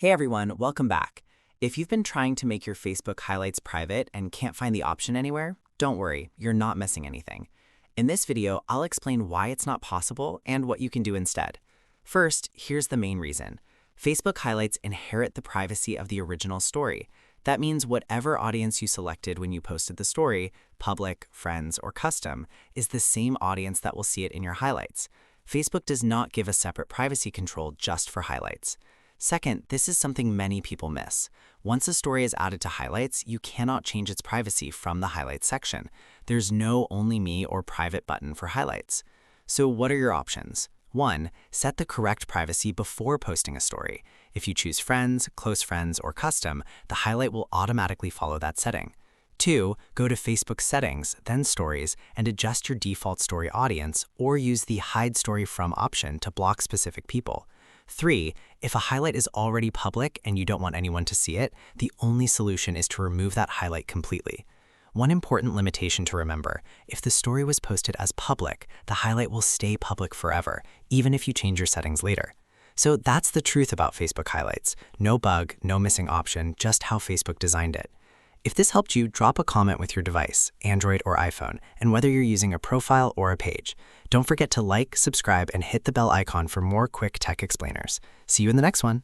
Hey everyone, welcome back. If you've been trying to make your Facebook highlights private and can't find the option anywhere, don't worry, you're not missing anything. In this video, I'll explain why it's not possible and what you can do instead. First, here's the main reason. Facebook highlights inherit the privacy of the original story. That means whatever audience you selected when you posted the story, public, friends, or custom, is the same audience that will see it in your highlights. Facebook does not give a separate privacy control just for highlights. Second, this is something many people miss. Once a story is added to highlights, you cannot change its privacy from the highlights section. There's no only me or private button for highlights. So what are your options? 1. Set the correct privacy before posting a story. If you choose friends, close friends, or custom, the highlight will automatically follow that setting. 2. Go to Facebook settings, then stories, and adjust your default story audience, or use the hide story from option to block specific people. 3. If a highlight is already public and you don't want anyone to see it, the only solution is to remove that highlight completely. One important limitation to remember: if the story was posted as public, the highlight will stay public forever, even if you change your settings later. So that's the truth about Facebook highlights. No bug, no missing option, just how Facebook designed it. If this helped you, drop a comment with your device, Android or iPhone, and whether you're using a profile or a page. Don't forget to like, subscribe, and hit the bell icon for more quick tech explainers. See you in the next one.